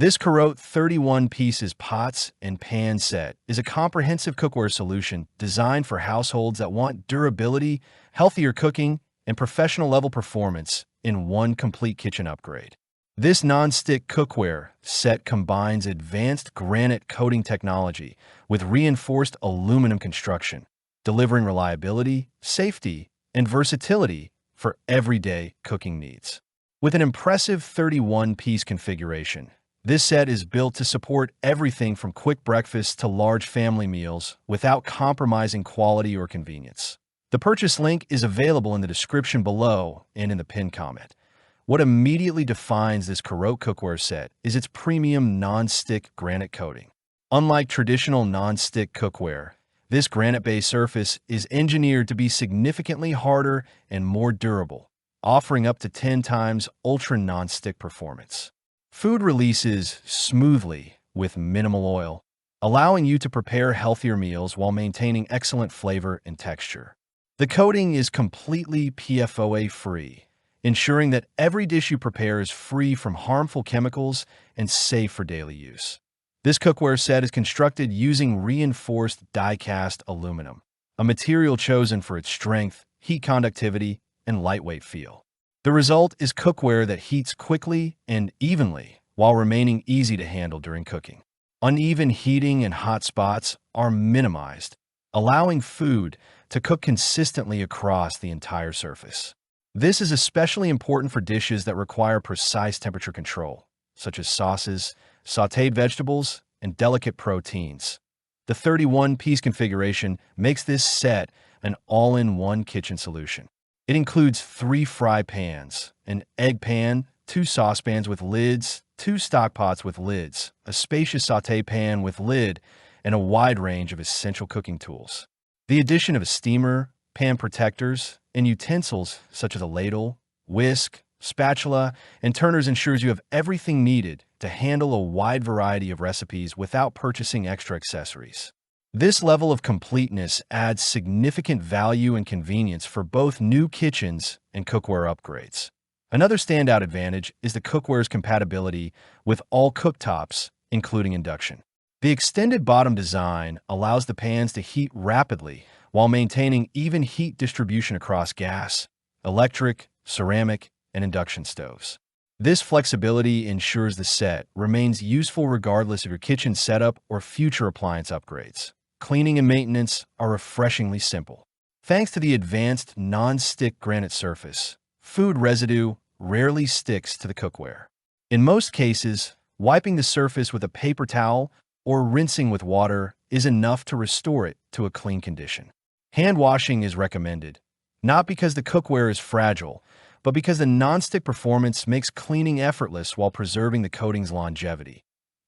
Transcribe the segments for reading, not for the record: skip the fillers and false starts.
This Carote 31 pieces pots and pan set is a comprehensive cookware solution designed for households that want durability, healthier cooking, and professional-level performance in one complete kitchen upgrade. This non-stick cookware set combines advanced granite coating technology with reinforced aluminum construction, delivering reliability, safety, and versatility for everyday cooking needs. With an impressive 31-piece configuration, this set is built to support everything from quick breakfasts to large family meals without compromising quality or convenience. The purchase link is available in the description below and in the pinned comment. What immediately defines this Carote cookware set is its premium non-stick granite coating. Unlike traditional non-stick cookware, this granite-based surface is engineered to be significantly harder and more durable, offering up to 10 times ultra non-stick performance. Food releases smoothly with minimal oil, allowing you to prepare healthier meals while maintaining excellent flavor and texture. The coating is completely PFOA-free, ensuring that every dish you prepare is free from harmful chemicals and safe for daily use. This cookware set is constructed using reinforced die-cast aluminum, a material chosen for its strength, heat conductivity, and lightweight feel. The result is cookware that heats quickly and evenly while remaining easy to handle during cooking. Uneven heating and hot spots are minimized, allowing food to cook consistently across the entire surface. This is especially important for dishes that require precise temperature control, such as sauces, sautéed vegetables, and delicate proteins. The 31-piece configuration makes this set an all-in-one kitchen solution. It includes 3 fry pans, an egg pan, 2 saucepans with lids, 2 stockpots with lids, a spacious sauté pan with lid, and a wide range of essential cooking tools. The addition of a steamer, pan protectors, and utensils such as a ladle, whisk, spatula, and turners ensures you have everything needed to handle a wide variety of recipes without purchasing extra accessories. This level of completeness adds significant value and convenience for both new kitchens and cookware upgrades. Another standout advantage is the cookware's compatibility with all cooktops, including induction. The extended bottom design allows the pans to heat rapidly while maintaining even heat distribution across gas, electric, ceramic, and induction stoves. This flexibility ensures the set remains useful regardless of your kitchen setup or future appliance upgrades. Cleaning and maintenance are refreshingly simple. Thanks to the advanced non-stick granite surface, food residue rarely sticks to the cookware. In most cases, wiping the surface with a paper towel or rinsing with water is enough to restore it to a clean condition. Hand washing is recommended, not because the cookware is fragile, but because the non-stick performance makes cleaning effortless while preserving the coating's longevity.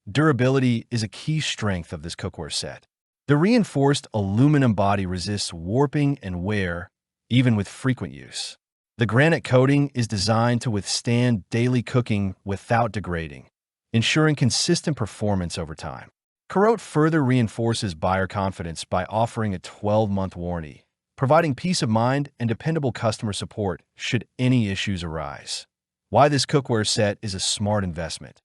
Durability is a key strength of this cookware set. The reinforced aluminum body resists warping and wear, even with frequent use. The granite coating is designed to withstand daily cooking without degrading, ensuring consistent performance over time. Carote further reinforces buyer confidence by offering a 12-month warranty, providing peace of mind and dependable customer support should any issues arise. Why this cookware set is a smart investment.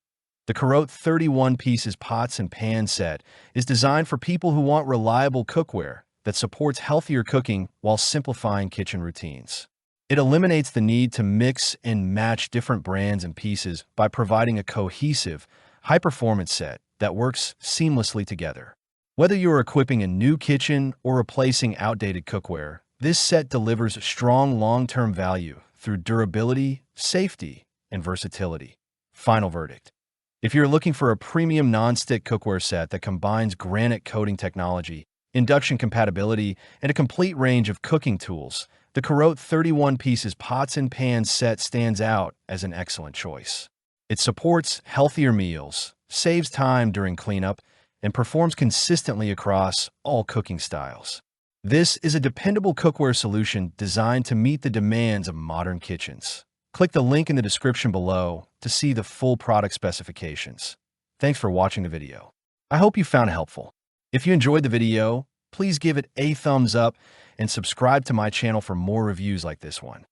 The Carote 31-pieces pots and pan set is designed for people who want reliable cookware that supports healthier cooking while simplifying kitchen routines. It eliminates the need to mix and match different brands and pieces by providing a cohesive, high-performance set that works seamlessly together. Whether you're equipping a new kitchen or replacing outdated cookware, this set delivers strong long-term value through durability, safety, and versatility. Final verdict. If you're looking for a premium non-stick cookware set that combines granite coating technology, induction compatibility, and a complete range of cooking tools, the Carote 31-pieces pots and pans set stands out as an excellent choice. It supports healthier meals, saves time during cleanup, and performs consistently across all cooking styles. This is a dependable cookware solution designed to meet the demands of modern kitchens. Click the link in the description below to see the full product specifications. Thanks for watching the video. I hope you found it helpful. If you enjoyed the video, please give it a thumbs up and subscribe to my channel for more reviews like this one.